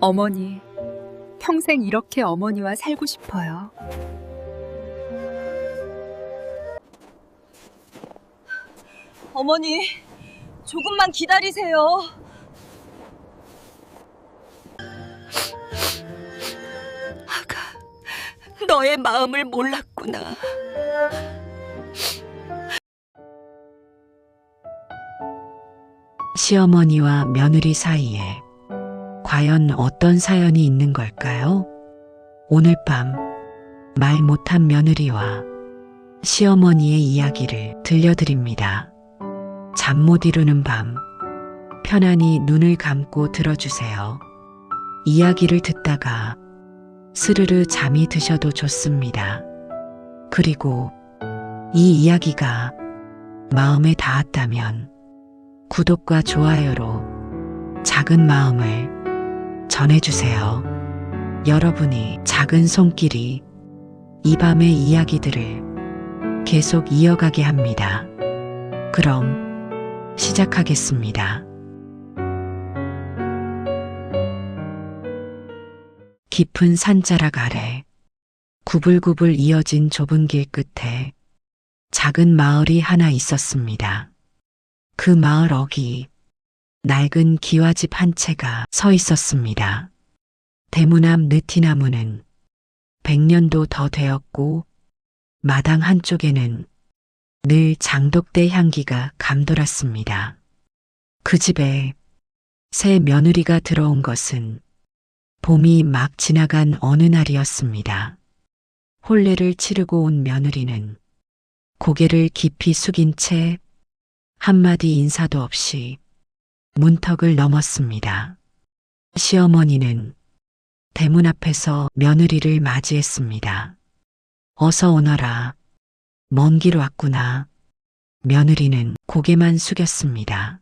어머니, 평생 이렇게 어머니와 살고 싶어요. 어머니, 조금만 기다리세요. 아가, 너의 마음을 몰랐구나. 시어머니와 며느리 사이에 과연 어떤 사연이 있는 걸까요? 오늘 밤 말 못한 며느리와 시어머니의 이야기를 들려드립니다. 잠 못 이루는 밤, 편안히 눈을 감고 들어주세요. 이야기를 듣다가 스르르 잠이 드셔도 좋습니다. 그리고 이 이야기가 마음에 닿았다면 구독과 좋아요로 작은 마음을 전해주세요. 여러분이 작은 손길이 이 밤의 이야기들을 계속 이어가게 합니다. 그럼 시작하겠습니다. 깊은 산자락 아래 구불구불 이어진 좁은 길 끝에 작은 마을이 하나 있었습니다. 그 마을 어귀 낡은 기와집 한 채가 서 있었습니다. 대문 앞 느티나무는 100년도 더 되었고 마당 한쪽에는 늘 장독대 향기가 감돌았습니다. 그 집에 새 며느리가 들어온 것은 봄이 막 지나간 어느 날이었습니다. 혼례를 치르고 온 며느리는 고개를 깊이 숙인 채 한마디 인사도 없이 문턱을 넘었습니다. 시어머니는 대문 앞에서 며느리를 맞이했습니다. 어서 오너라. 먼 길 왔구나. 며느리는 고개만 숙였습니다.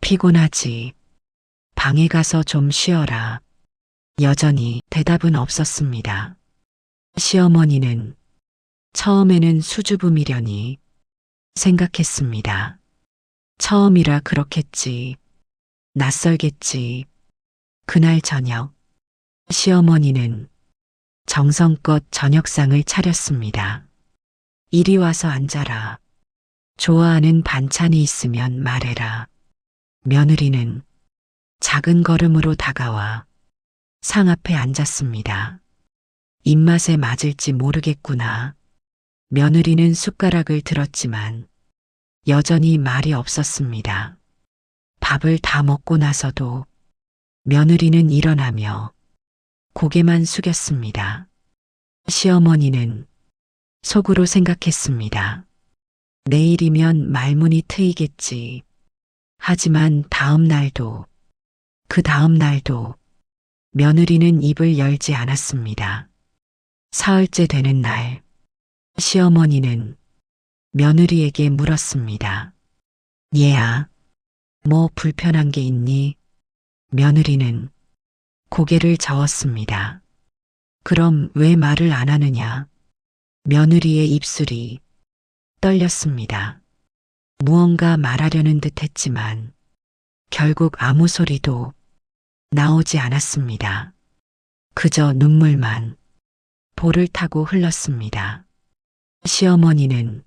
피곤하지. 방에 가서 좀 쉬어라. 여전히 대답은 없었습니다. 시어머니는 처음에는 수줍음이려니 생각했습니다. 처음이라 그렇겠지. 낯설겠지. 그날 저녁 시어머니는 정성껏 저녁상을 차렸습니다. 이리 와서 앉아라. 좋아하는 반찬이 있으면 말해라. 며느리는 작은 걸음으로 다가와 상 앞에 앉았습니다. 입맛에 맞을지 모르겠구나. 며느리는 숟가락을 들었지만 여전히 말이 없었습니다. 밥을 다 먹고 나서도 며느리는 일어나며 고개만 숙였습니다. 시어머니는 속으로 생각했습니다. 내일이면 말문이 트이겠지. 하지만 다음 날도 그 다음 날도 며느리는 입을 열지 않았습니다. 사흘째 되는 날 시어머니는 며느리에게 물었습니다. 얘야, 뭐 불편한 게 있니? 며느리는 고개를 저었습니다. 그럼 왜 말을 안 하느냐? 며느리의 입술이 떨렸습니다. 무언가 말하려는 듯 했지만 결국 아무 소리도 나오지 않았습니다. 그저 눈물만 볼을 타고 흘렀습니다. 시어머니는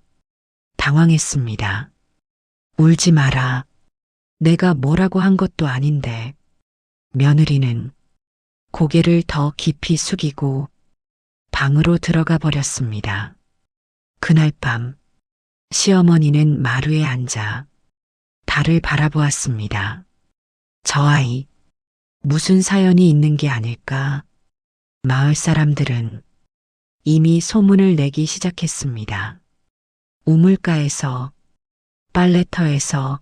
당황했습니다. 울지 마라. 내가 뭐라고 한 것도 아닌데. 며느리는 고개를 더 깊이 숙이고 방으로 들어가 버렸습니다. 그날 밤 시어머니는 마루에 앉아 달을 바라보았습니다. 저 아이 무슨 사연이 있는 게 아닐까? 마을 사람들은 이미 소문을 내기 시작했습니다. 우물가에서, 빨래터에서,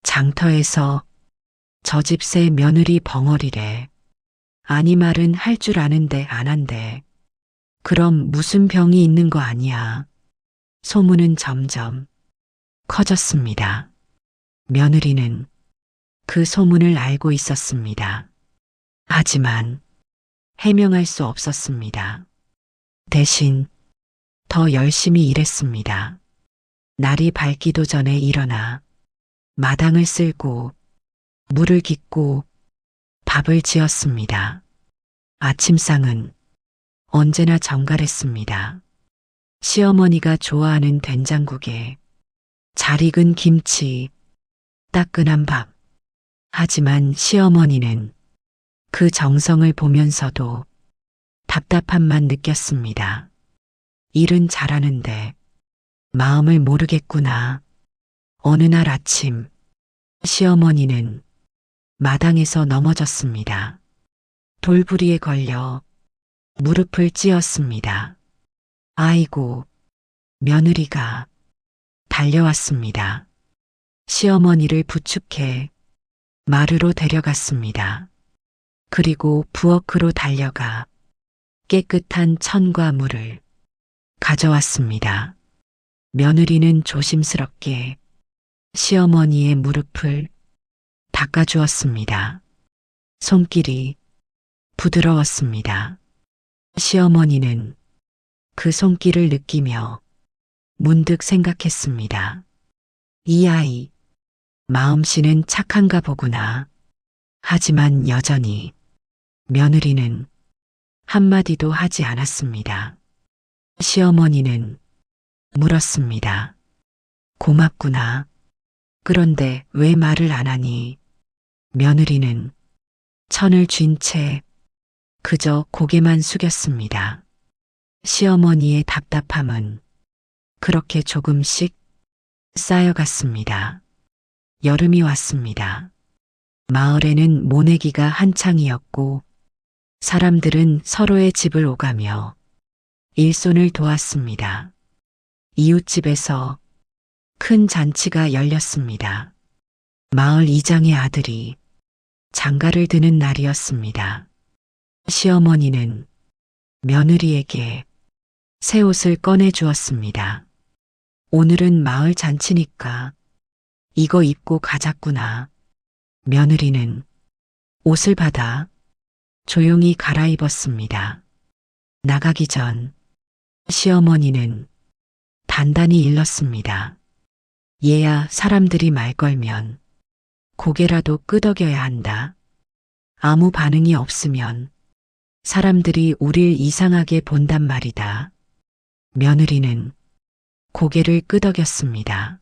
장터에서 저 집 새 며느리 벙어리래. 아니 말은 할 줄 아는데 안 한대. 그럼 무슨 병이 있는 거 아니야. 소문은 점점 커졌습니다. 며느리는 그 소문을 알고 있었습니다. 하지만 해명할 수 없었습니다. 대신 더 열심히 일했습니다. 날이 밝기도 전에 일어나 마당을 쓸고 물을 깃고 밥을 지었습니다. 아침상은 언제나 정갈했습니다. 시어머니가 좋아하는 된장국에 잘 익은 김치, 따끈한 밥. 하지만 시어머니는 그 정성을 보면서도 답답함만 느꼈습니다. 일은 잘하는데 마음을 모르겠구나. 어느 날 아침 시어머니는 마당에서 넘어졌습니다. 돌부리에 걸려 무릎을 찧었습니다. 아이고, 며느리가 달려왔습니다. 시어머니를 부축해 마루로 데려갔습니다. 그리고 부엌으로 달려가 깨끗한 천과 물을 가져왔습니다. 며느리는 조심스럽게 시어머니의 무릎을 닦아주었습니다. 손길이 부드러웠습니다. 시어머니는 그 손길을 느끼며 문득 생각했습니다. 이 아이, 마음씨는 착한가 보구나. 하지만 여전히 며느리는 한마디도 하지 않았습니다. 시어머니는 물었습니다. 고맙구나. 그런데 왜 말을 안 하니? 며느리는 천을 쥔 채 그저 고개만 숙였습니다. 시어머니의 답답함은 그렇게 조금씩 쌓여갔습니다. 여름이 왔습니다. 마을에는 모내기가 한창이었고 사람들은 서로의 집을 오가며 일손을 도왔습니다. 이웃집에서 큰 잔치가 열렸습니다. 마을 이장의 아들이 장가를 드는 날이었습니다. 시어머니는 며느리에게 새 옷을 꺼내 주었습니다. 오늘은 마을 잔치니까 이거 입고 가자꾸나. 며느리는 옷을 받아 조용히 갈아입었습니다. 나가기 전 시어머니는 단단히 일렀습니다. 얘야, 사람들이 말 걸면 고개라도 끄덕여야 한다. 아무 반응이 없으면 사람들이 우릴 이상하게 본단 말이다. 며느리는 고개를 끄덕였습니다.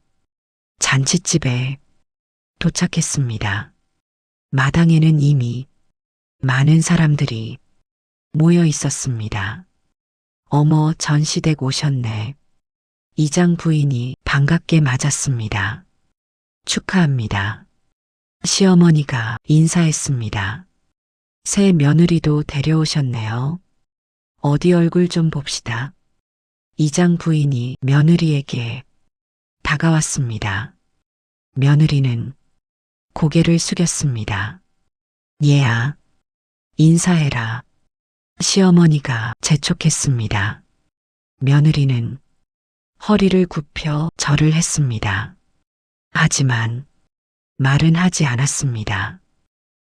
잔칫집에 도착했습니다. 마당에는 이미 많은 사람들이 모여 있었습니다. 어머, 전시댁 오셨네. 이장 부인이 반갑게 맞았습니다. 축하합니다. 시어머니가 인사했습니다. 새 며느리도 데려오셨네요. 어디 얼굴 좀 봅시다. 이장 부인이 며느리에게 다가왔습니다. 며느리는 고개를 숙였습니다. 얘야, 인사해라. 시어머니가 재촉했습니다. 며느리는 허리를 굽혀 절을 했습니다. 하지만 말은 하지 않았습니다.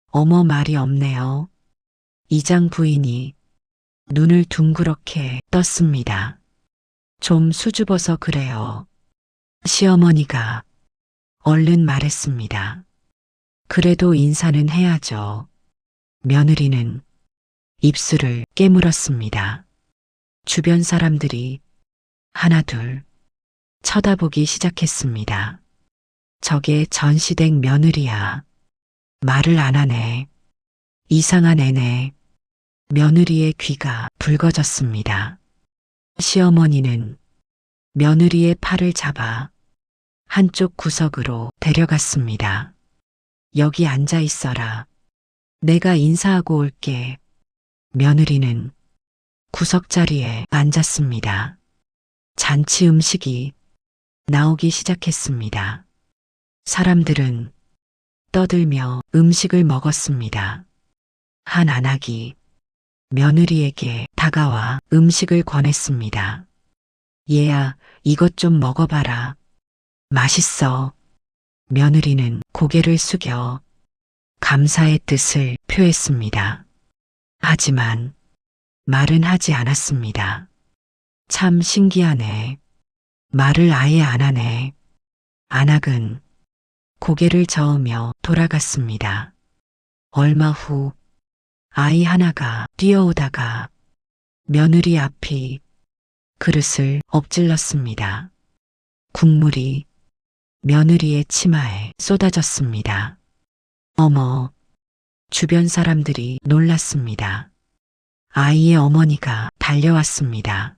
어머, 말이 없네요. 이장 부인이 눈을 둥그렇게 떴습니다. 좀 수줍어서 그래요. 시어머니가 얼른 말했습니다. 그래도 인사는 해야죠. 며느리는 입술을 깨물었습니다. 주변 사람들이 하나둘 쳐다보기 시작했습니다. 저게 전시댁 며느리야. 말을 안 하네. 이상한 애네. 며느리의 귀가 붉어졌습니다. 시어머니는 며느리의 팔을 잡아 한쪽 구석으로 데려갔습니다. 여기 앉아 있어라. 내가 인사하고 올게. 며느리는 구석자리에 앉았습니다. 잔치 음식이 나오기 시작했습니다. 사람들은 떠들며 음식을 먹었습니다. 한 안악이 며느리에게 다가와 음식을 권했습니다. 얘야, 이것 좀 먹어봐라. 맛있어. 며느리는 고개를 숙여 감사의 뜻을 표했습니다. 하지만 말은 하지 않았습니다. 참 신기하네. 말을 아예 안 하네. 안악은 고개를 저으며 돌아갔습니다. 얼마 후 아이 하나가 뛰어오다가 며느리 앞이 그릇을 엎질렀습니다. 국물이 며느리의 치마에 쏟아졌습니다. 어머, 주변 사람들이 놀랐습니다. 아이의 어머니가 달려왔습니다.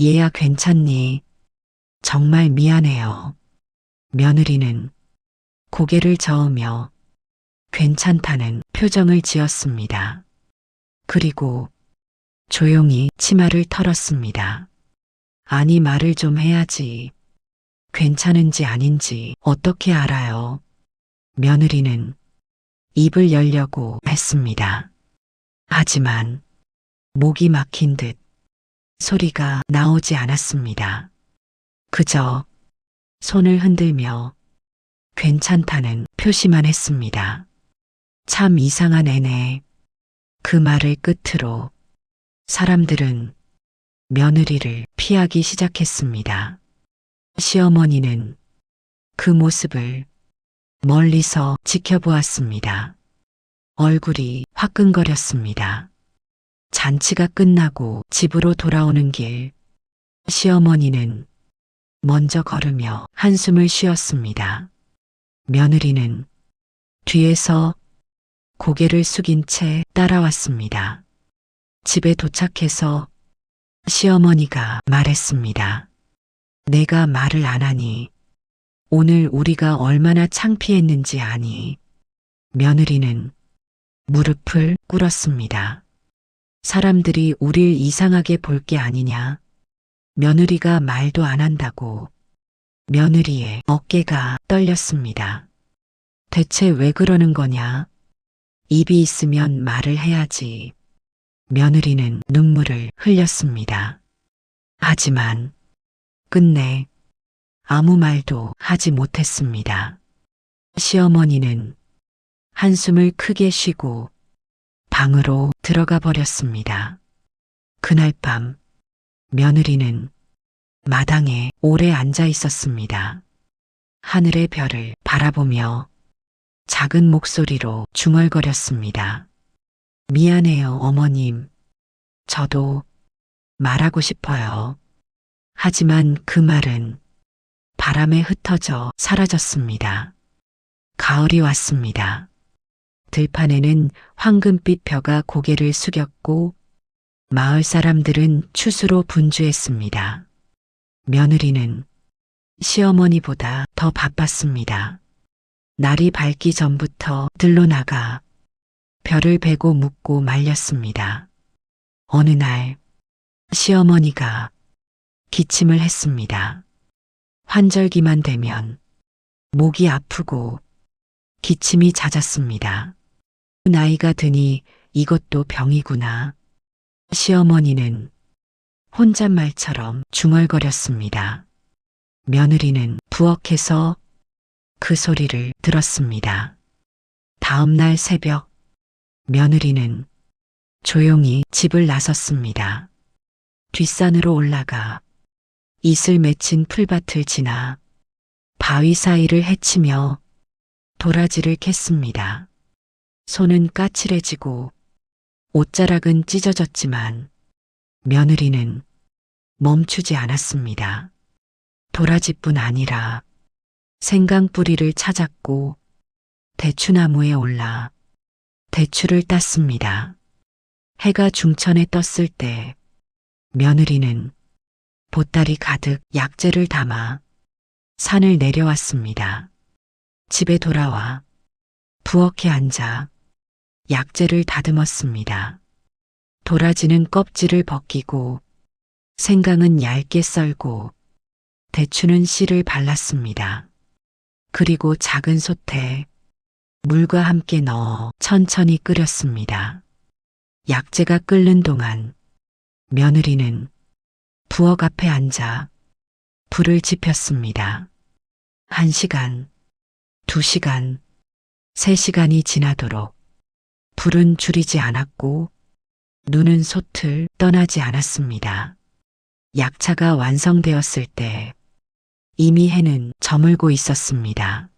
얘야 괜찮니? 정말 미안해요. 며느리는 고개를 저으며 괜찮다는 표정을 지었습니다. 그리고 조용히 치마를 털었습니다. 아니 말을 좀 해야지. 괜찮은지 아닌지 어떻게 알아요? 며느리는 입을 열려고 했습니다. 하지만 목이 막힌 듯 소리가 나오지 않았습니다. 그저 손을 흔들며 괜찮다는 표시만 했습니다. 참 이상한 애네. 그 말을 끝으로 사람들은 며느리를 피하기 시작했습니다. 시어머니는 그 모습을 멀리서 지켜보았습니다. 얼굴이 화끈거렸습니다. 잔치가 끝나고 집으로 돌아오는 길, 시어머니는 먼저 걸으며 한숨을 쉬었습니다. 며느리는 뒤에서 고개를 숙인 채 따라왔습니다. 집에 도착해서 시어머니가 말했습니다. 내가 말을 안 하니 오늘 우리가 얼마나 창피했는지 아니? 며느리는 무릎을 꿇었습니다. 사람들이 우릴 이상하게 볼 게 아니냐? 며느리가 말도 안 한다고. 며느리의 어깨가 떨렸습니다. 대체 왜 그러는 거냐? 입이 있으면 말을 해야지. 며느리는 눈물을 흘렸습니다. 하지만 끝내 아무 말도 하지 못했습니다. 시어머니는 한숨을 크게 쉬고 방으로 들어가 버렸습니다. 그날 밤 며느리는 마당에 오래 앉아 있었습니다. 하늘의 별을 바라보며 작은 목소리로 중얼거렸습니다. 미안해요, 어머님. 저도 말하고 싶어요. 하지만 그 말은 바람에 흩어져 사라졌습니다. 가을이 왔습니다. 들판에는 황금빛 벼가 고개를 숙였고 마을 사람들은 추수로 분주했습니다. 며느리는 시어머니보다 더 바빴습니다. 날이 밝기 전부터 들로 나가 벼를 베고 묻고 말렸습니다. 어느 날 시어머니가 기침을 했습니다. 환절기만 되면 목이 아프고 기침이 잦았습니다. 나이가 드니 이것도 병이구나. 시어머니는 혼잣말처럼 중얼거렸습니다. 며느리는 부엌에서 그 소리를 들었습니다. 다음 날 새벽 며느리는 조용히 집을 나섰습니다. 뒷산으로 올라가 이슬 맺힌 풀밭을 지나 바위 사이를 헤치며 도라지를 캤습니다. 손은 까칠해지고 옷자락은 찢어졌지만 며느리는 멈추지 않았습니다. 도라지뿐 아니라 생강뿌리를 찾았고 대추나무에 올라 대추를 땄습니다. 해가 중천에 떴을 때 며느리는 보따리 가득 약재를 담아 산을 내려왔습니다. 집에 돌아와 부엌에 앉아 약재를 다듬었습니다. 도라지는 껍질을 벗기고 생강은 얇게 썰고 대추는 씨를 발랐습니다. 그리고 작은 솥에 물과 함께 넣어 천천히 끓였습니다. 약재가 끓는 동안 며느리는 부엌 앞에 앉아 불을 지폈습니다. 1시간, 2시간, 3시간이 지나도록 불은 줄이지 않았고 눈은 솥을 떠나지 않았습니다. 약차가 완성되었을 때 이미 해는 저물고 있었습니다.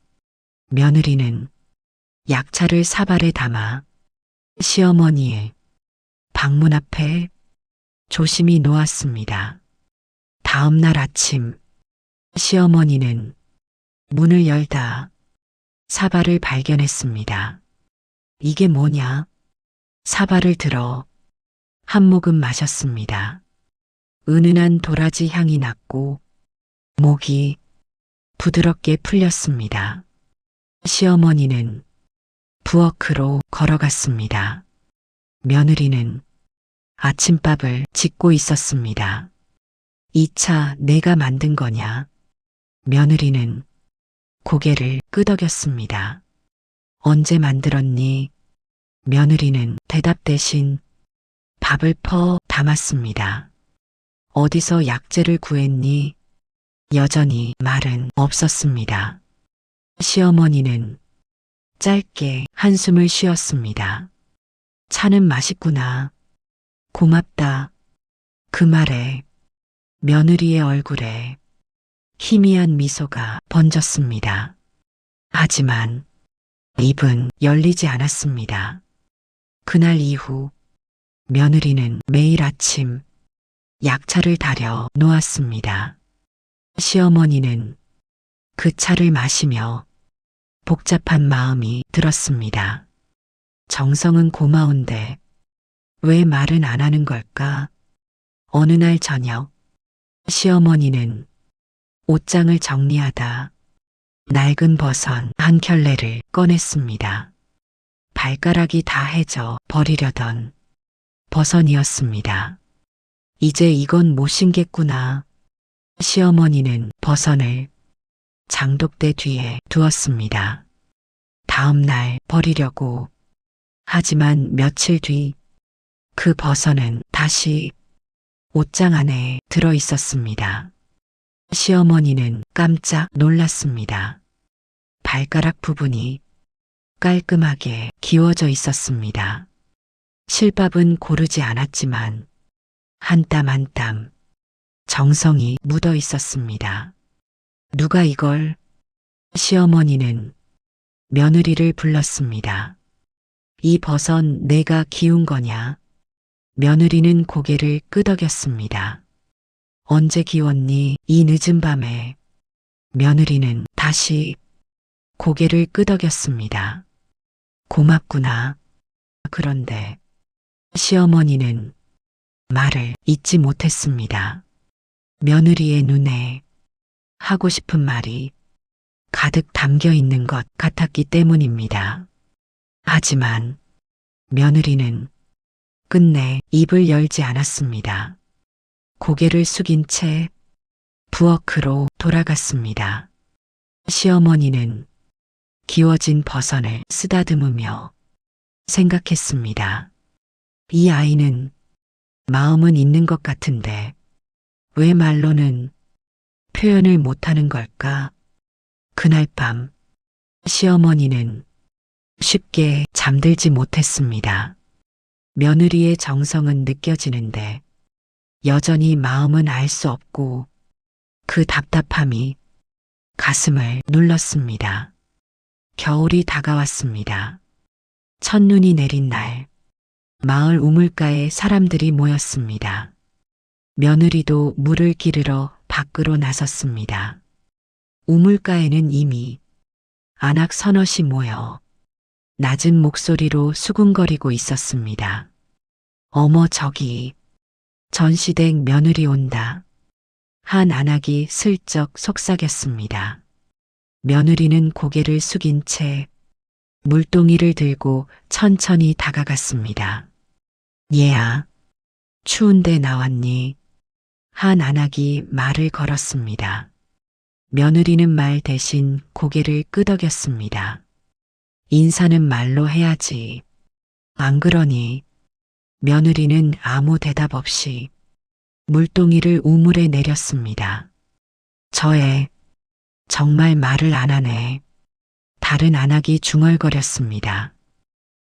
며느리는 약차를 사발에 담아 시어머니의 방문 앞에 조심히 놓았습니다. 다음 날 아침 시어머니는 문을 열다 사발을 발견했습니다. 이게 뭐냐? 사발을 들어 한 모금 마셨습니다. 은은한 도라지 향이 났고 목이 부드럽게 풀렸습니다. 시어머니는 부엌으로 걸어갔습니다. 며느리는 아침밥을 짓고 있었습니다. 이 차 내가 만든 거냐? 며느리는 고개를 끄덕였습니다. 언제 만들었니? 며느리는 대답 대신 밥을 퍼 담았습니다. 어디서 약재를 구했니? 여전히 말은 없었습니다. 시어머니는 짧게 한숨을 쉬었습니다. 차는 맛있구나. 고맙다. 그 말에 며느리의 얼굴에 희미한 미소가 번졌습니다. 하지만 입은 열리지 않았습니다. 그날 이후 며느리는 매일 아침 약차를 달여 놓았습니다. 시어머니는 그 차를 마시며 복잡한 마음이 들었습니다. 정성은 고마운데 왜 말은 안 하는 걸까? 어느 날 저녁 시어머니는 옷장을 정리하다 낡은 버선 한 켤레를 꺼냈습니다. 발가락이 다 해져 버리려던 버선이었습니다. 이제 이건 못 신겠구나. 시어머니는 버선을 장독대 뒤에 두었습니다. 다음 날 버리려고. 하지만 며칠 뒤 그 버선은 다시 옷장 안에 들어 있었습니다. 시어머니는 깜짝 놀랐습니다. 발가락 부분이 깔끔하게 기워져 있었습니다. 실밥은 고르지 않았지만 한 땀 한 땀 정성이 묻어 있었습니다. 누가 이걸? 시어머니는 며느리를 불렀습니다. 이 버선 내가 기운 거냐? 며느리는 고개를 끄덕였습니다. 언제 기웠니? 이 늦은 밤에. 며느리는 다시 고개를 끄덕였습니다. 고맙구나. 그런데 시어머니는 말을 잇지 못했습니다. 며느리의 눈에 하고 싶은 말이 가득 담겨 있는 것 같았기 때문입니다. 하지만 며느리는 끝내 입을 열지 않았습니다. 고개를 숙인 채 부엌으로 돌아갔습니다. 시어머니는 기워진 버선을 쓰다듬으며 생각했습니다. 이 아이는 마음은 있는 것 같은데 왜 말로는 표현을 못하는 걸까? 그날 밤 시어머니는 쉽게 잠들지 못했습니다. 며느리의 정성은 느껴지는데 여전히 마음은 알 수 없고 그 답답함이 가슴을 눌렀습니다. 겨울이 다가왔습니다. 첫눈이 내린 날 마을 우물가에 사람들이 모였습니다. 며느리도 물을 기르러 밖으로 나섰습니다. 우물가에는 이미 안악 서너시 모여 낮은 목소리로 수군거리고 있었습니다. 어머 저기 전시댁 며느리 온다. 한 안악이 슬쩍 속삭였습니다. 며느리는 고개를 숙인 채 물동이를 들고 천천히 다가갔습니다. 얘야, 추운데 나왔니? 한 안악이 말을 걸었습니다. 며느리는 말 대신 고개를 끄덕였습니다. 인사는 말로 해야지. 안 그러니? 며느리는 아무 대답 없이 물동이를 우물에 내렸습니다. 저애 정말 말을 안 하네. 다른 안악이 중얼거렸습니다.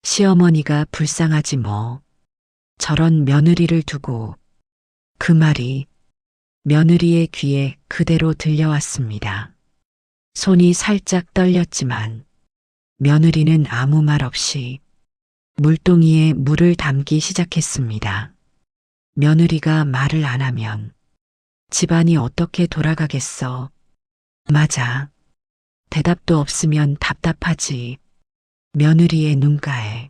시어머니가 불쌍하지 뭐. 저런 며느리를 두고. 그 말이 며느리의 귀에 그대로 들려왔습니다. 손이 살짝 떨렸지만 며느리는 아무 말 없이 물동이에 물을 담기 시작했습니다. 며느리가 말을 안 하면 집안이 어떻게 돌아가겠어? 맞아. 대답도 없으면 답답하지. 며느리의 눈가에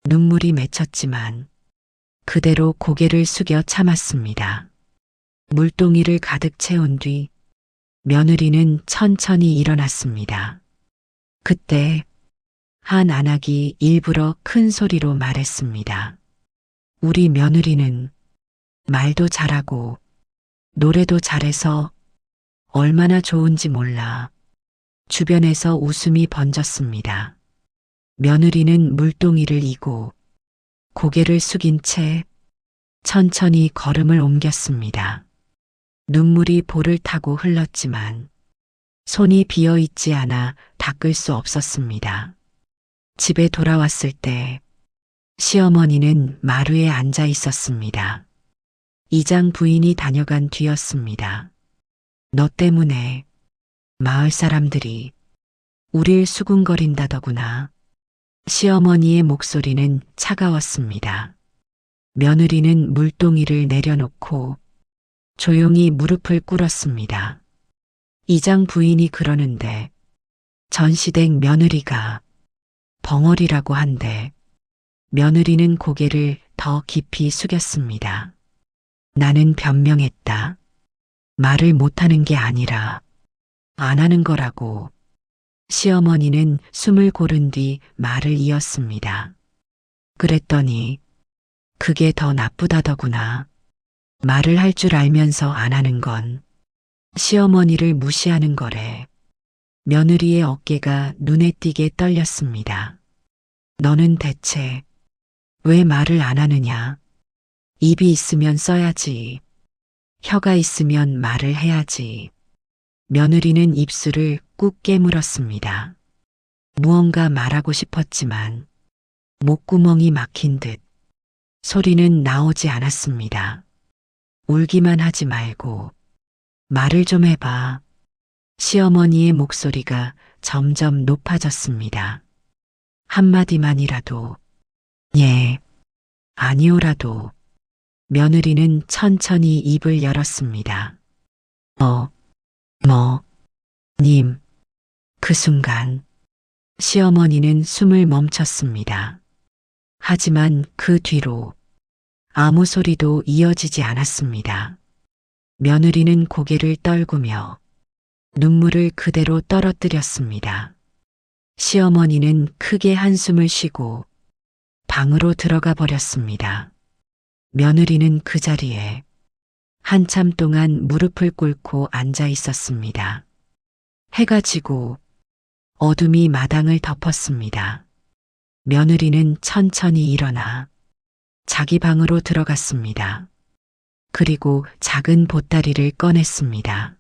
눈물이 맺혔지만 그대로 고개를 숙여 참았습니다. 물동이를 가득 채운 뒤 며느리는 천천히 일어났습니다. 그때 한 안악이 일부러 큰 소리로 말했습니다. 우리 며느리는 말도 잘하고 노래도 잘해서 얼마나 좋은지 몰라. 주변에서 웃음이 번졌습니다. 며느리는 물동이를 이고 고개를 숙인 채 천천히 걸음을 옮겼습니다. 눈물이 볼을 타고 흘렀지만 손이 비어 있지 않아 닦을 수 없었습니다. 집에 돌아왔을 때 시어머니는 마루에 앉아 있었습니다. 이장 부인이 다녀간 뒤였습니다. 너 때문에 마을 사람들이 우릴 수군거린다더구나. 시어머니의 목소리는 차가웠습니다. 며느리는 물동이를 내려놓고 조용히 무릎을 꿇었습니다. 이장 부인이 그러는데 전시댁 며느리가 벙어리라고 한데 며느리는 고개를 더 깊이 숙였습니다. 나는 변명했다. 말을 못하는 게 아니라 안 하는 거라고. 시어머니는 숨을 고른 뒤 말을 이었습니다. 그랬더니 그게 더 나쁘다더구나. 말을 할 줄 알면서 안 하는 건 시어머니를 무시하는 거래. 며느리의 어깨가 눈에 띄게 떨렸습니다. 너는 대체 왜 말을 안 하느냐? 입이 있으면 써야지. 혀가 있으면 말을 해야지. 며느리는 입술을 꾹 깨물었습니다. 무언가 말하고 싶었지만 목구멍이 막힌 듯 소리는 나오지 않았습니다. 울기만 하지 말고 말을 좀 해봐. 시어머니의 목소리가 점점 높아졌습니다. 한마디만이라도, 예, 아니오라도. 며느리는 천천히 입을 열었습니다. 님. 그 순간 시어머니는 숨을 멈췄습니다. 하지만 그 뒤로 아무 소리도 이어지지 않았습니다. 며느리는 고개를 떨구며 눈물을 그대로 떨어뜨렸습니다. 시어머니는 크게 한숨을 쉬고 방으로 들어가 버렸습니다. 며느리는 그 자리에 한참 동안 무릎을 꿇고 앉아 있었습니다. 해가 지고 어둠이 마당을 덮었습니다. 며느리는 천천히 일어나 자기 방으로 들어갔습니다. 그리고 작은 보따리를 꺼냈습니다.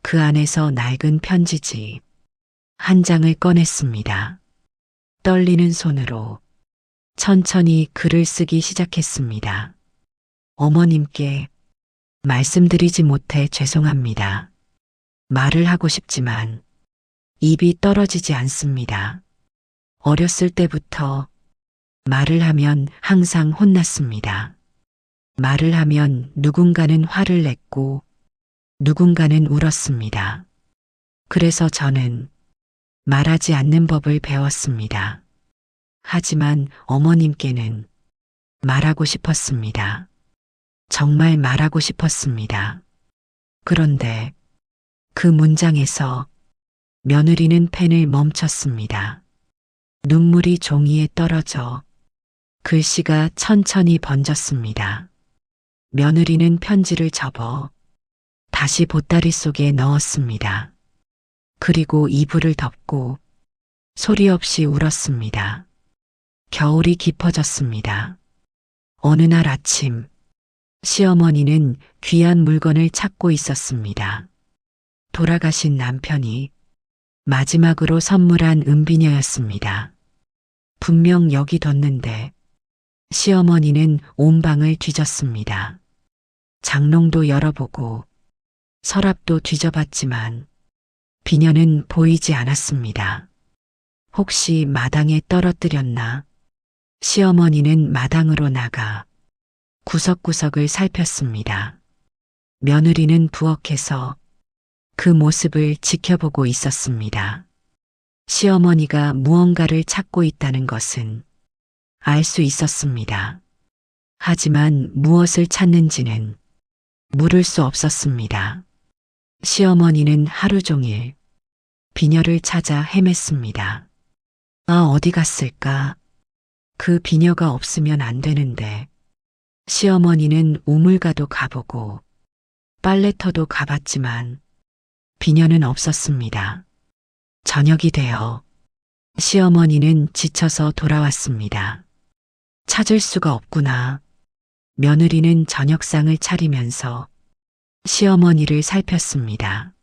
그 안에서 낡은 편지지 한 장을 꺼냈습니다. 떨리는 손으로 천천히 글을 쓰기 시작했습니다. 어머님께 말씀드리지 못해 죄송합니다. 말을 하고 싶지만 입이 떨어지지 않습니다. 어렸을 때부터 말을 하면 항상 혼났습니다. 말을 하면 누군가는 화를 냈고 누군가는 울었습니다. 그래서 저는 말하지 않는 법을 배웠습니다. 하지만 어머님께는 말하고 싶었습니다. 정말 말하고 싶었습니다. 그런데 그 문장에서 며느리는 펜을 멈췄습니다. 눈물이 종이에 떨어져 글씨가 천천히 번졌습니다. 며느리는 편지를 접어 다시 보따리 속에 넣었습니다. 그리고 이불을 덮고 소리 없이 울었습니다. 겨울이 깊어졌습니다. 어느 날 아침, 시어머니는 귀한 물건을 찾고 있었습니다. 돌아가신 남편이 마지막으로 선물한 은비녀였습니다. 분명 여기 뒀는데 시어머니는 온 방을 뒤졌습니다. 장롱도 열어보고 서랍도 뒤져봤지만 비녀는 보이지 않았습니다. 혹시 마당에 떨어뜨렸나? 시어머니는 마당으로 나가 구석구석을 살폈습니다. 며느리는 부엌에서 그 모습을 지켜보고 있었습니다. 시어머니가 무언가를 찾고 있다는 것은 알 수 있었습니다. 하지만 무엇을 찾는지는 물을 수 없었습니다. 시어머니는 하루 종일 비녀를 찾아 헤맸습니다. 어디 갔을까? 그 비녀가 없으면 안 되는데. 시어머니는 우물가도 가보고 빨래터도 가봤지만 비녀는 없었습니다. 저녁이 되어 시어머니는 지쳐서 돌아왔습니다. 찾을 수가 없구나. 며느리는 저녁상을 차리면서 시어머니를 살폈습니다.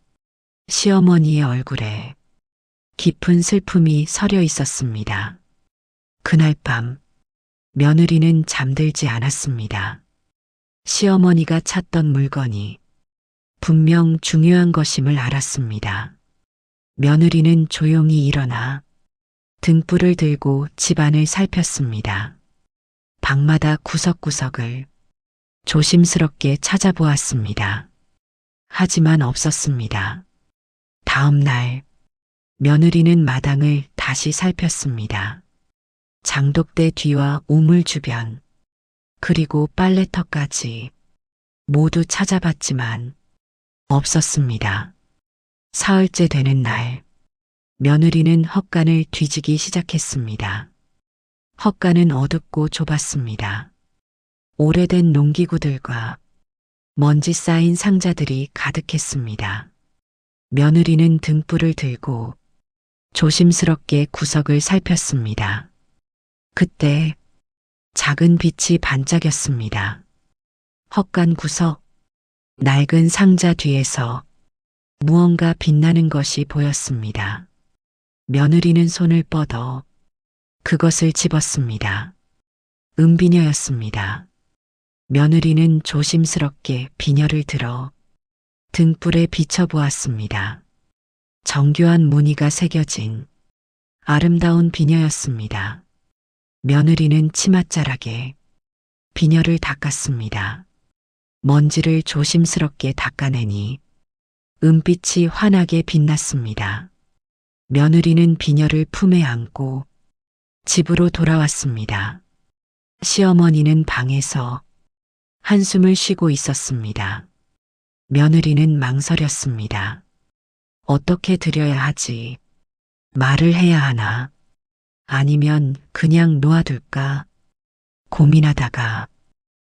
시어머니의 얼굴에 깊은 슬픔이 서려 있었습니다. 그날 밤 며느리는 잠들지 않았습니다. 시어머니가 찾던 물건이 분명 중요한 것임을 알았습니다. 며느리는 조용히 일어나 등불을 들고 집안을 살폈습니다. 방마다 구석구석을 조심스럽게 찾아보았습니다. 하지만 없었습니다. 다음 날 며느리는 마당을 다시 살폈습니다. 장독대 뒤와 우물 주변, 그리고 빨래터까지 모두 찾아봤지만 없었습니다. 사흘째 되는 날, 며느리는 헛간을 뒤지기 시작했습니다. 헛간은 어둡고 좁았습니다. 오래된 농기구들과 먼지 쌓인 상자들이 가득했습니다. 며느리는 등불을 들고 조심스럽게 구석을 살폈습니다. 그때 작은 빛이 반짝였습니다. 헛간 구석, 낡은 상자 뒤에서 무언가 빛나는 것이 보였습니다. 며느리는 손을 뻗어 그것을 집었습니다. 은비녀였습니다. 며느리는 조심스럽게 비녀를 들어 등불에 비춰보았습니다. 정교한 무늬가 새겨진 아름다운 비녀였습니다. 며느리는 치맛자락에 비녀를 닦았습니다. 먼지를 조심스럽게 닦아내니 은빛이 환하게 빛났습니다. 며느리는 비녀를 품에 안고 집으로 돌아왔습니다. 시어머니는 방에서 한숨을 쉬고 있었습니다. 며느리는 망설였습니다. 어떻게 드려야 하지? 말을 해야 하나? 아니면 그냥 놓아둘까? 고민하다가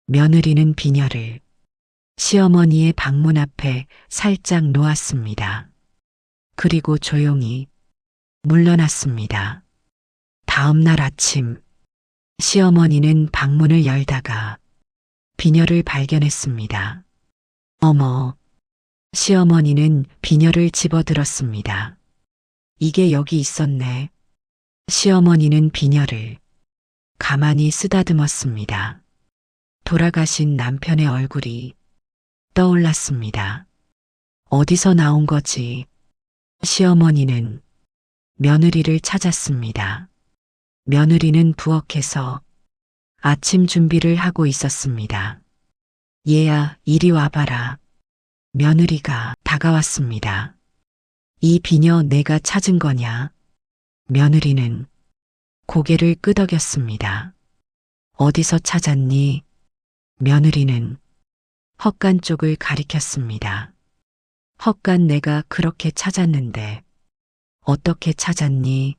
며느리는 비녀를 시어머니의 방문 앞에 살짝 놓았습니다. 그리고 조용히 물러났습니다. 다음 날 아침, 시어머니는 방문을 열다가 비녀를 발견했습니다. 어머, 시어머니는 비녀를 집어들었습니다. 이게 여기 있었네. 시어머니는 비녀를 가만히 쓰다듬었습니다. 돌아가신 남편의 얼굴이 떠올랐습니다. 어디서 나온 거지? 시어머니는 며느리를 찾았습니다. 며느리는 부엌에서 아침 준비를 하고 있었습니다. 얘야, 이리 와봐라. 며느리가 다가왔습니다. 이 비녀 내가 찾은 거냐? 며느리는 고개를 끄덕였습니다. 어디서 찾았니? 며느리는 헛간 쪽을 가리켰습니다. 헛간 내가 그렇게 찾았는데 어떻게 찾았니?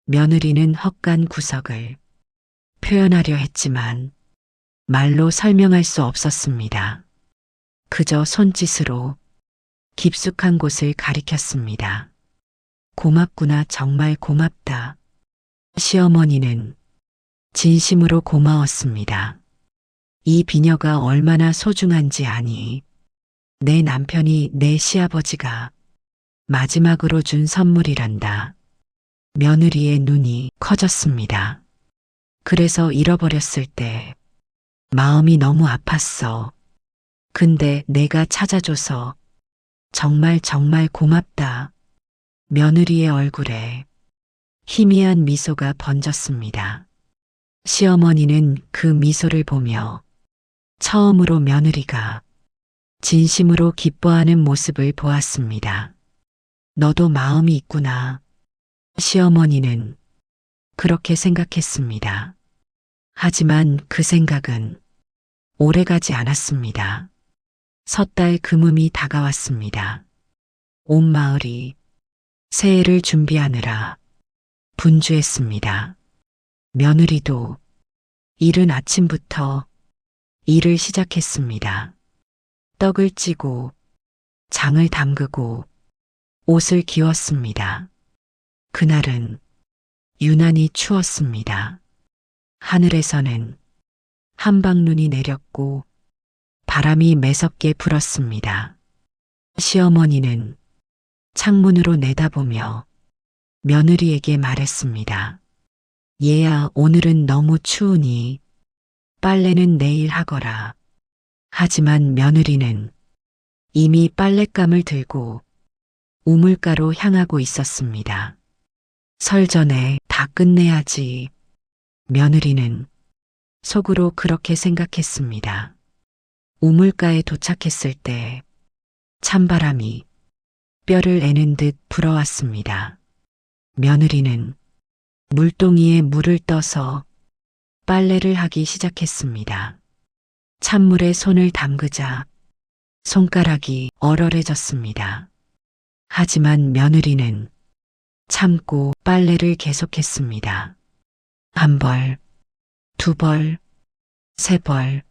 며느리는 헛간 구석을 표현하려 했지만 말로 설명할 수 없었습니다. 그저 손짓으로 깊숙한 곳을 가리켰습니다. 고맙구나, 정말 고맙다. 시어머니는 진심으로 고마웠습니다. 이 비녀가 얼마나 소중한지 아니? 내 남편이 내 시아버지가 마지막으로 준 선물이란다. 며느리의 눈이 커졌습니다. 그래서 잃어버렸을 때 마음이 너무 아팠어. 근데 내가 찾아줘서 정말 정말 고맙다. 며느리의 얼굴에 희미한 미소가 번졌습니다. 시어머니는 그 미소를 보며 처음으로 며느리가 진심으로 기뻐하는 모습을 보았습니다. 너도 마음이 있구나. 시어머니는 그렇게 생각했습니다. 하지만 그 생각은 오래가지 않았습니다. 섣달 금음이 다가왔습니다. 온 마을이 새해를 준비하느라 분주했습니다. 며느리도 이른 아침부터 일을 시작했습니다. 떡을 찌고 장을 담그고 옷을 기웠습니다. 그날은 유난히 추웠습니다. 하늘에서는 한방눈이 내렸고 바람이 매섭게 불었습니다. 시어머니는 창문으로 내다보며 며느리에게 말했습니다. 얘야, 오늘은 너무 추우니 빨래는 내일 하거라. 하지만 며느리는 이미 빨랫감을 들고 우물가로 향하고 있었습니다. 설 전에 다 끝내야지. 며느리는 속으로 그렇게 생각했습니다. 우물가에 도착했을 때 찬바람이 뼈를 애는 듯 불어왔습니다. 며느리는 물동이에 물을 떠서 빨래를 하기 시작했습니다. 찬물에 손을 담그자 손가락이 얼얼해졌습니다. 하지만 며느리는 참고 빨래를 계속했습니다. 한 벌, 두 벌, 세 벌,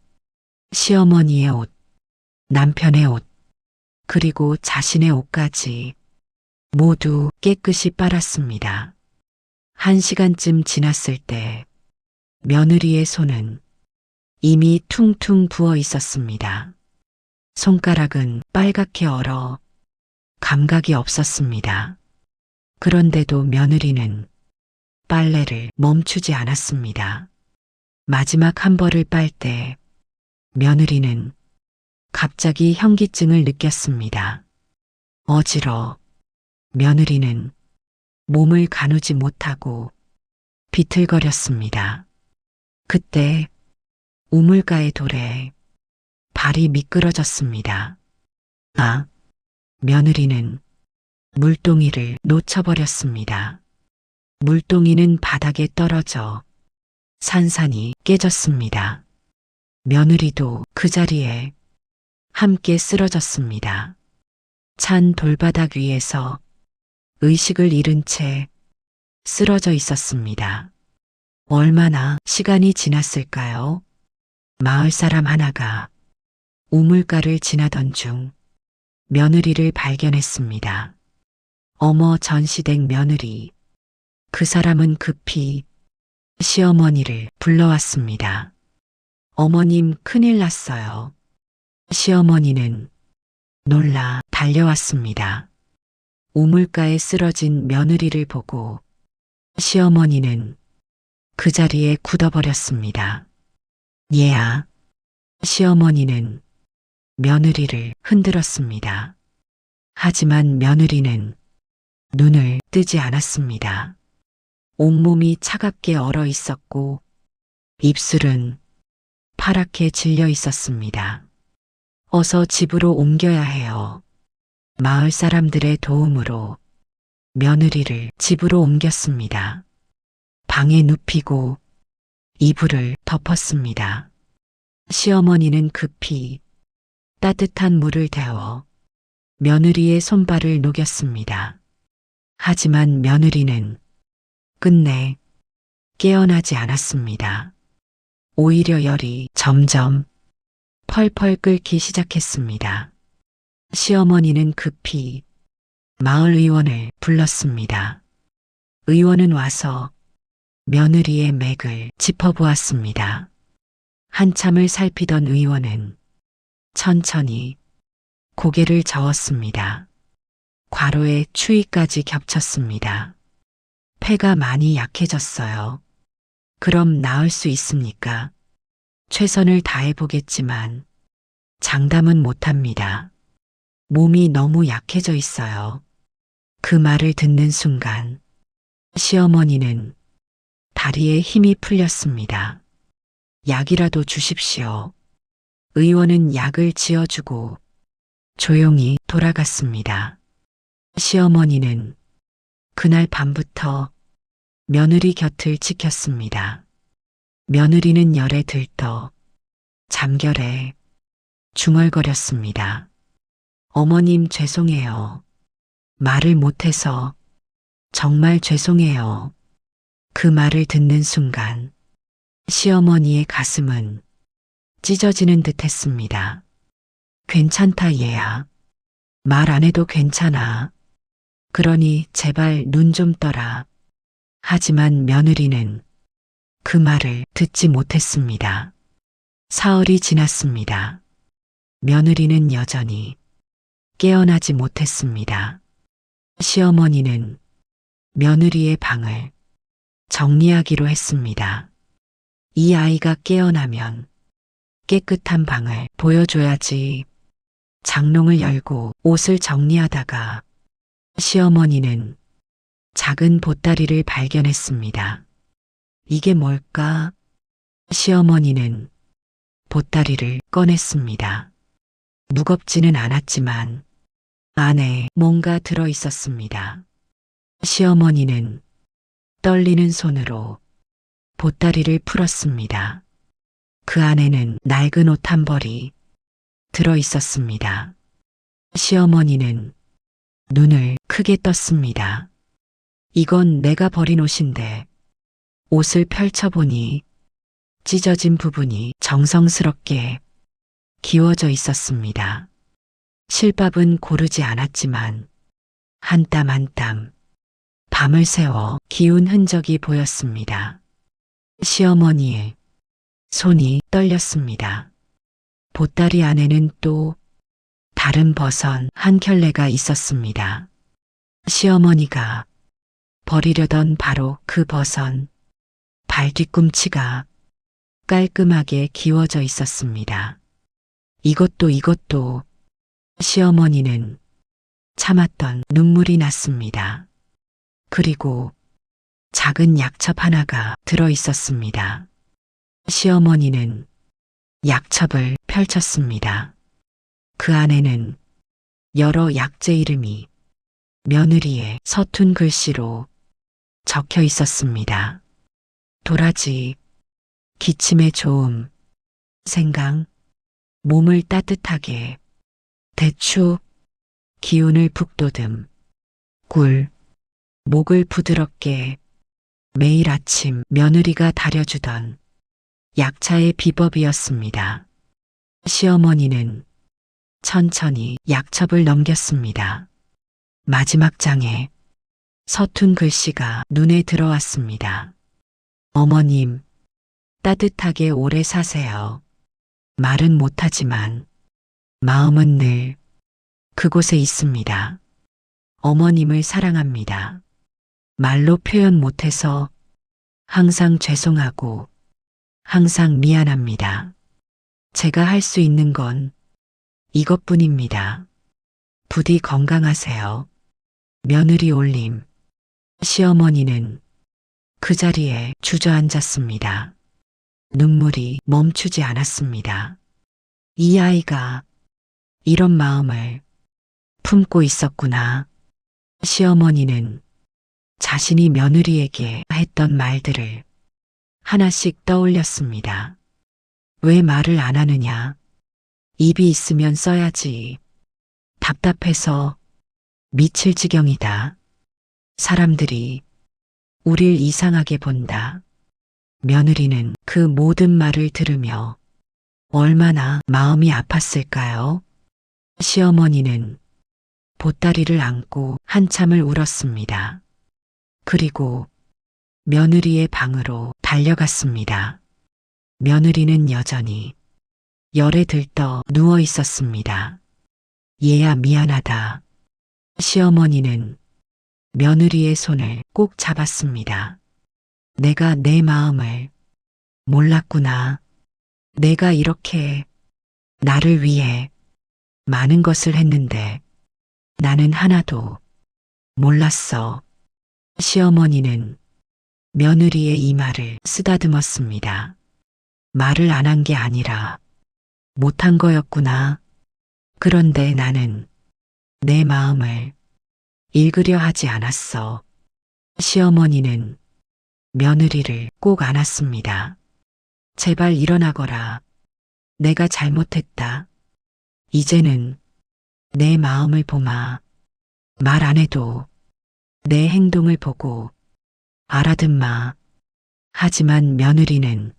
시어머니의 옷, 남편의 옷, 그리고 자신의 옷까지 모두 깨끗이 빨았습니다. 1시간쯤 지났을 때 며느리의 손은 이미 퉁퉁 부어 있었습니다. 손가락은 빨갛게 얼어 감각이 없었습니다. 그런데도 며느리는 빨래를 멈추지 않았습니다. 마지막 한 벌을 빨 때 며느리는 갑자기 현기증을 느꼈습니다. 어지러 며느리는 몸을 가누지 못하고 비틀거렸습니다. 그때 우물가의 돌에 발이 미끄러졌습니다. 아! 며느리는 물동이를 놓쳐버렸습니다. 물동이는 바닥에 떨어져 산산이 깨졌습니다. 며느리도 그 자리에 함께 쓰러졌습니다. 찬 돌바닥 위에서 의식을 잃은 채 쓰러져 있었습니다. 얼마나 시간이 지났을까요? 마을 사람 하나가 우물가를 지나던 중 며느리를 발견했습니다. 어머, 전시댁 며느리. 그 사람은 급히 시어머니를 불러왔습니다. 어머님, 큰일 났어요. 시어머니는 놀라 달려왔습니다. 우물가에 쓰러진 며느리를 보고 시어머니는 그 자리에 굳어버렸습니다. 얘야. 시어머니는 며느리를 흔들었습니다. 하지만 며느리는 눈을 뜨지 않았습니다. 온몸이 차갑게 얼어 있었고 입술은 파랗게 질려 있었습니다. 어서 집으로 옮겨야 해요. 마을 사람들의 도움으로 며느리를 집으로 옮겼습니다. 방에 눕히고 이불을 덮었습니다. 시어머니는 급히 따뜻한 물을 데워 며느리의 손발을 녹였습니다. 하지만 며느리는 끝내 깨어나지 않았습니다. 오히려 열이 점점 펄펄 끓기 시작했습니다. 시어머니는 급히 마을 의원을 불렀습니다. 의원은 와서 며느리의 맥을 짚어보았습니다. 한참을 살피던 의원은 천천히 고개를 저었습니다. 과로에 추위까지 겹쳤습니다. 폐가 많이 약해졌어요. 그럼 나을 수 있습니까? 최선을 다해보겠지만 장담은 못합니다. 몸이 너무 약해져 있어요. 그 말을 듣는 순간 시어머니는 다리에 힘이 풀렸습니다. 약이라도 주십시오. 의원은 약을 지어주고 조용히 돌아갔습니다. 시어머니는 그날 밤부터 며느리 곁을 지켰습니다. 며느리는 열에 들떠 잠결에 중얼거렸습니다. 어머님 죄송해요. 말을 못해서 정말 죄송해요. 그 말을 듣는 순간 시어머니의 가슴은 찢어지는 듯 했습니다. 괜찮다 얘야. 말 안 해도 괜찮아. 그러니 제발 눈 좀 떠라. 하지만 며느리는 그 말을 듣지 못했습니다. 사흘이 지났습니다. 며느리는 여전히 깨어나지 못했습니다. 시어머니는 며느리의 방을 정리하기로 했습니다. 이 아이가 깨어나면 깨끗한 방을 보여줘야지. 장롱을 열고 옷을 정리하다가 시어머니는 작은 보따리를 발견했습니다. 이게 뭘까? 시어머니는 보따리를 꺼냈습니다. 무겁지는 않았지만 안에 뭔가 들어 있었습니다. 시어머니는 떨리는 손으로 보따리를 풀었습니다. 그 안에는 낡은 옷 한 벌이 들어 있었습니다. 시어머니는 눈을 크게 떴습니다. 이건 내가 버린 옷인데. 옷을 펼쳐보니 찢어진 부분이 정성스럽게 기워져 있었습니다. 실밥은 고르지 않았지만 한 땀 한 땀 밤을 새워 기운 흔적이 보였습니다. 시어머니의 손이 떨렸습니다. 보따리 안에는 또 다른 버선 한 켤레가 있었습니다. 시어머니가 버리려던 바로 그 버선, 발 뒤꿈치가 깔끔하게 기워져 있었습니다. 이것도 시어머니는 참았던 눈물이 났습니다. 그리고 작은 약첩 하나가 들어 있었습니다. 시어머니는 약첩을 펼쳤습니다. 그 안에는 여러 약재 이름이 며느리의 서툰 글씨로 적혀 있었습니다. 도라지, 기침에 좋음, 생강, 몸을 따뜻하게, 대추, 기운을 북돋음, 꿀, 목을 부드럽게. 매일 아침 며느리가 다려주던 약차의 비법이었습니다. 시어머니는 천천히 약첩을 넘겼습니다. 마지막 장에 서툰 글씨가 눈에 들어왔습니다. 어머님, 따뜻하게 오래 사세요. 말은 못하지만 마음은 늘 그곳에 있습니다. 어머님을 사랑합니다. 말로 표현 못해서 항상 죄송하고 항상 미안합니다. 제가 할 수 있는 건 이것뿐입니다. 부디 건강하세요. 며느리 올림. 시어머니는 그 자리에 주저앉았습니다. 눈물이 멈추지 않았습니다. 이 아이가 이런 마음을 품고 있었구나. 시어머니는 자신이 며느리에게 했던 말들을 하나씩 떠올렸습니다. 왜 말을 안 하느냐? 입이 있으면 써야지. 답답해서 미칠 지경이다. 사람들이 우릴 이상하게 본다. 며느리는 그 모든 말을 들으며 얼마나 마음이 아팠을까요? 시어머니는 보따리를 안고 한참을 울었습니다. 그리고 며느리의 방으로 달려갔습니다. 며느리는 여전히 열에 들떠 누워 있었습니다. 얘야 미안하다. 시어머니는 며느리의 손을 꼭 잡았습니다. 내가 내 마음을 몰랐구나. 내가 이렇게 나를 위해 많은 것을 했는데 나는 하나도 몰랐어. 시어머니는 며느리의 이 말을 쓰다듬었습니다. 말을 안 한 게 아니라 못한 거였구나. 그런데 나는 내 마음을 읽으려 하지 않았어. 시어머니는 며느리를 꼭 안았습니다. 제발 일어나거라. 내가 잘못했다. 이제는 내 마음을 보마. 말 안 해도 내 행동을 보고 알아듣마. 하지만 며느리는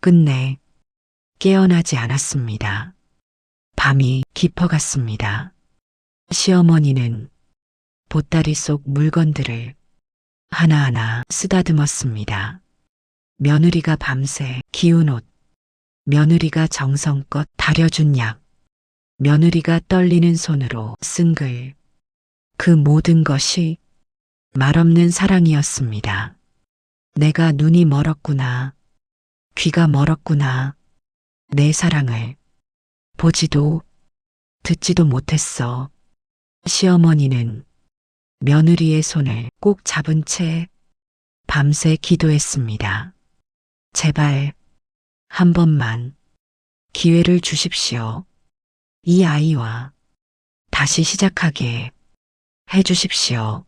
끝내 깨어나지 않았습니다. 밤이 깊어갔습니다. 시어머니는 보따리 속 물건들을 하나하나 쓰다듬었습니다. 며느리가 밤새 기운 옷, 며느리가 정성껏 다려준 약, 며느리가 떨리는 손으로 쓴 글, 그 모든 것이 말없는 사랑이었습니다. 내가 눈이 멀었구나. 귀가 멀었구나. 내 사랑을 보지도 듣지도 못했어. 시어머니는 며느리의 손을 꼭 잡은 채 밤새 기도했습니다. 제발 한 번만 기회를 주십시오. 이 아이와 다시 시작하게 해주십시오.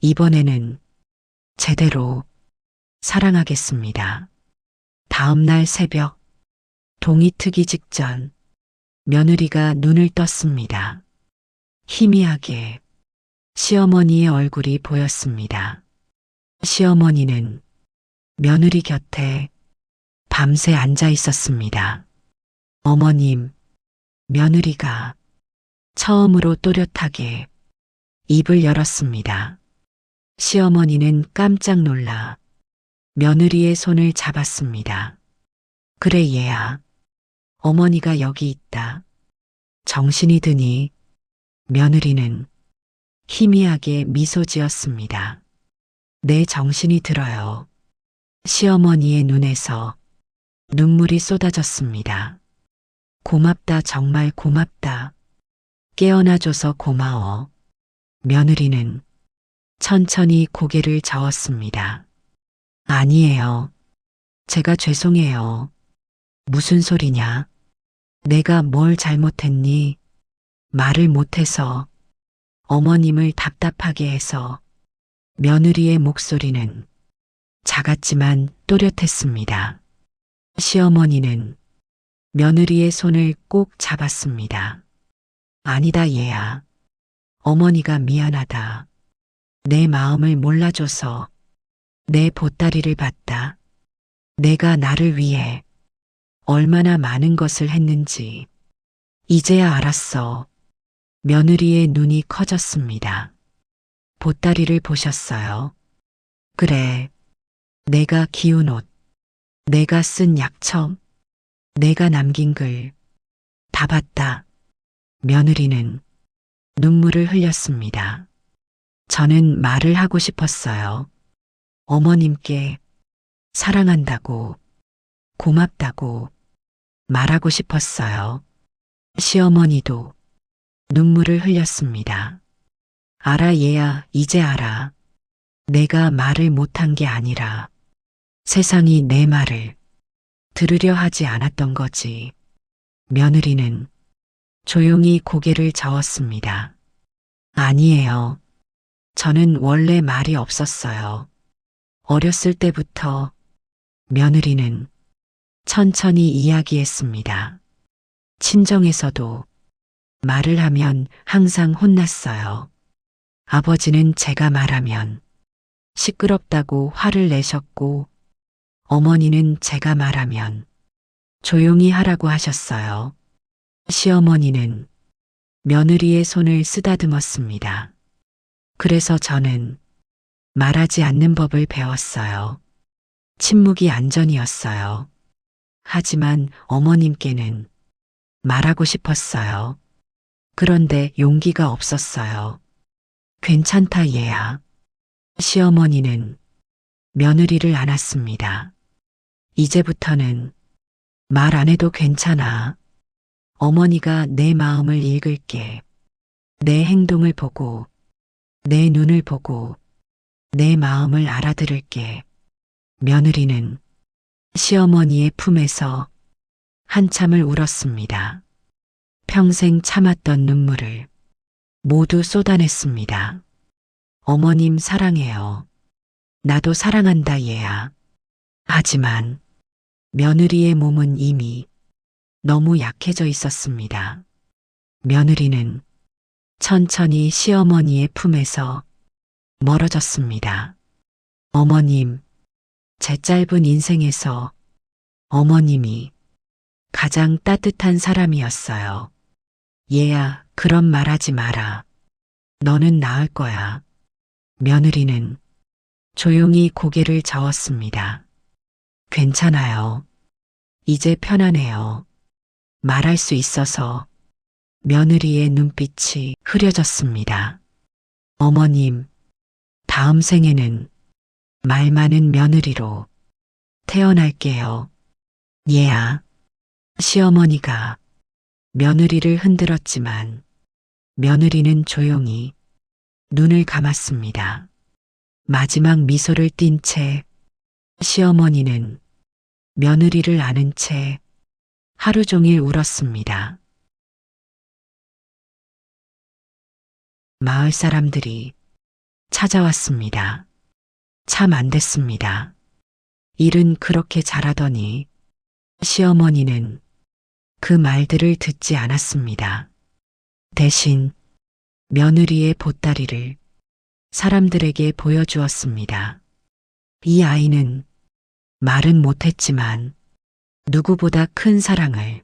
이번에는 제대로 사랑하겠습니다. 다음 날 새벽, 동이 트기 직전 며느리가 눈을 떴습니다. 희미하게 시어머니의 얼굴이 보였습니다. 시어머니는 며느리 곁에 밤새 앉아 있었습니다. 어머님, 며느리가 처음으로 또렷하게 입을 열었습니다. 시어머니는 깜짝 놀라 며느리의 손을 잡았습니다. 그래 얘야, 어머니가 여기 있다. 정신이 드니 며느리는 희미하게 미소 지었습니다. 내 정신이 들어요. 시어머니의 눈에서 눈물이 쏟아졌습니다. 고맙다, 정말 고맙다. 깨어나줘서 고마워. 며느리는 천천히 고개를 저었습니다. 아니에요. 제가 죄송해요. 무슨 소리냐? 내가 뭘 잘못했니? 말을 못해서, 어머님을 답답하게 해서. 며느리의 목소리는 작았지만 또렷했습니다. 시어머니는 며느리의 손을 꼭 잡았습니다. 아니다 얘야. 어머니가 미안하다. 내 마음을 몰라줘서 내 보따리를 봤다. 내가 나를 위해 얼마나 많은 것을 했는지 이제야 알았어. 며느리의 눈이 커졌습니다. 보따리를 보셨어요? 그래, 내가 기운 옷, 내가 쓴 약첩, 내가 남긴 글, 다 봤다. 며느리는 눈물을 흘렸습니다. 저는 말을 하고 싶었어요. 어머님께 사랑한다고, 고맙다고 말하고 싶었어요. 시어머니도 눈물을 흘렸습니다. 알아 얘야, 이제 알아. 내가 말을 못한 게 아니라 세상이 내 말을 들으려 하지 않았던 거지. 며느리는 조용히 고개를 저었습니다. 아니에요. 저는 원래 말이 없었어요. 어렸을 때부터. 며느리는 천천히 이야기했습니다. 친정에서도 말을 하면 항상 혼났어요. 아버지는 제가 말하면 시끄럽다고 화를 내셨고, 어머니는 제가 말하면 조용히 하라고 하셨어요. 시어머니는 며느리의 손을 쓰다듬었습니다. 그래서 저는 말하지 않는 법을 배웠어요. 침묵이 안전이었어요. 하지만 어머님께는 말하고 싶었어요. 그런데 용기가 없었어요. 괜찮다 얘야. 시어머니는 며느리를 안았습니다. 이제부터는 말 안 해도 괜찮아. 어머니가 내 마음을 읽을게. 내 행동을 보고, 내 눈을 보고, 내 마음을 알아들을게. 며느리는 시어머니의 품에서 한참을 울었습니다. 평생 참았던 눈물을 모두 쏟아냈습니다. 어머님 사랑해요. 나도 사랑한다 얘야. 하지만 며느리의 몸은 이미 너무 약해져 있었습니다. 며느리는 천천히 시어머니의 품에서 멀어졌습니다. 어머님, 제 짧은 인생에서 어머님이 가장 따뜻한 사람이었어요. 얘야, 그런 말하지 마라. 너는 나을 거야. 며느리는 조용히 고개를 저었습니다. 괜찮아요. 이제 편안해요. 말할 수 있어서 며느리의 눈빛이 흐려졌습니다. 어머님, 다음 생에는 말 많은 며느리로 태어날게요. 얘야. 시어머니가 며느리를 흔들었지만 며느리는 조용히 눈을 감았습니다. 마지막 미소를 띤 채 시어머니는 며느리를 안은 채 하루 종일 울었습니다. 마을 사람들이 찾아왔습니다. 참 안 됐습니다. 일은 그렇게 잘하더니 시어머니는 그 말들을 듣지 않았습니다. 대신 며느리의 보따리를 사람들에게 보여주었습니다. 이 아이는 말은 못했지만 누구보다 큰 사랑을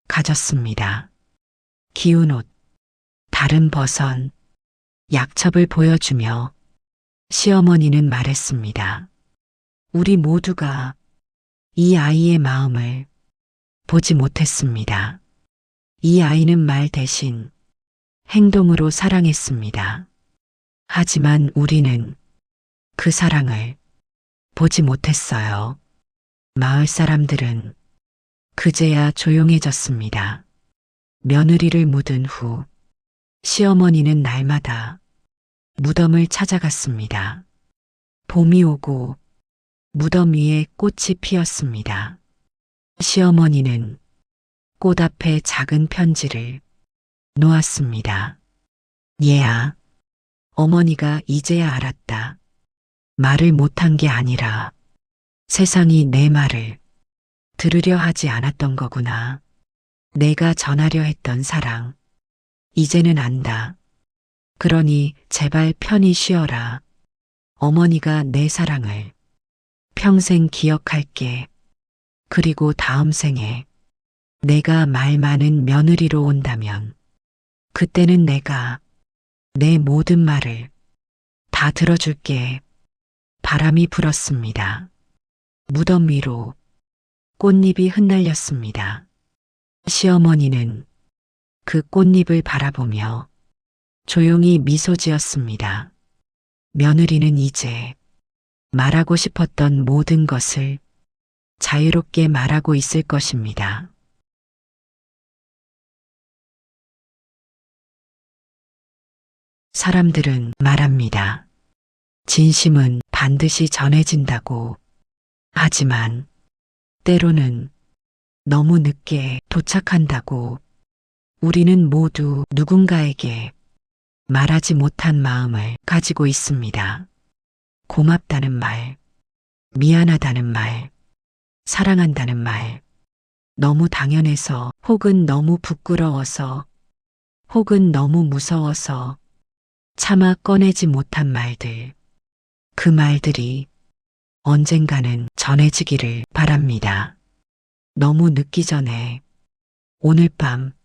가졌습니다. 기운 옷, 다른 버선, 약첩을 보여주며 시어머니는 말했습니다. 우리 모두가 이 아이의 마음을 보지 못했습니다. 이 아이는 말 대신 행동으로 사랑했습니다. 하지만 우리는 그 사랑을 보지 못했어요. 마을 사람들은 그제야 조용해졌습니다. 며느리를 묻은 후 시어머니는 날마다 무덤을 찾아갔습니다. 봄이 오고 무덤 위에 꽃이 피었습니다. 시어머니는 꽃 앞에 작은 편지를 놓았습니다. 얘야, 어머니가 이제야 알았다. 말을 못한 게 아니라 세상이 내 말을 들으려 하지 않았던 거구나. 내가 전하려 했던 사랑, 이제는 안다. 그러니 제발 편히 쉬어라. 어머니가 내 사랑을 평생 기억할게. 그리고 다음 생에 내가 말 많은 며느리로 온다면 그때는 내가 내 모든 말을 다 들어줄게. 바람이 불었습니다. 무덤 위로 꽃잎이 흩날렸습니다. 시어머니는 그 꽃잎을 바라보며 조용히 미소 지었습니다. 며느리는 이제 말하고 싶었던 모든 것을 자유롭게 말하고 있을 것입니다. 사람들은 말합니다. 진심은 반드시 전해진다고. 하지만 때로는 너무 늦게 도착한다고. 우리는 모두 누군가에게 말하지 못한 마음을 가지고 있습니다. 고맙다는 말, 미안하다는 말, 사랑한다는 말, 너무 당연해서 혹은 너무 부끄러워서 혹은 너무 무서워서 차마 꺼내지 못한 말들, 그 말들이 언젠가는 전해지기를 바랍니다. 너무 늦기 전에 오늘 밤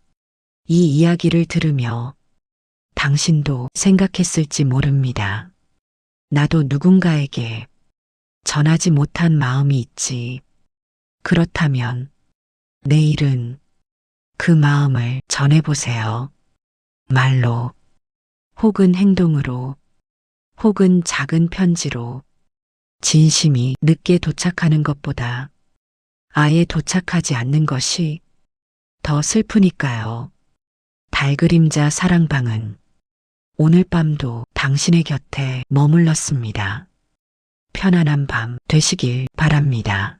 이 이야기를 들으며 당신도 생각했을지 모릅니다. 나도 누군가에게 전하지 못한 마음이 있지. 그렇다면 내일은 그 마음을 전해보세요. 말로, 혹은 행동으로, 혹은 작은 편지로. 진심이 늦게 도착하는 것보다 아예 도착하지 않는 것이 더 슬프니까요. 달그림자 사랑방은 오늘 밤도 당신의 곁에 머물렀습니다. 편안한 밤 되시길 바랍니다.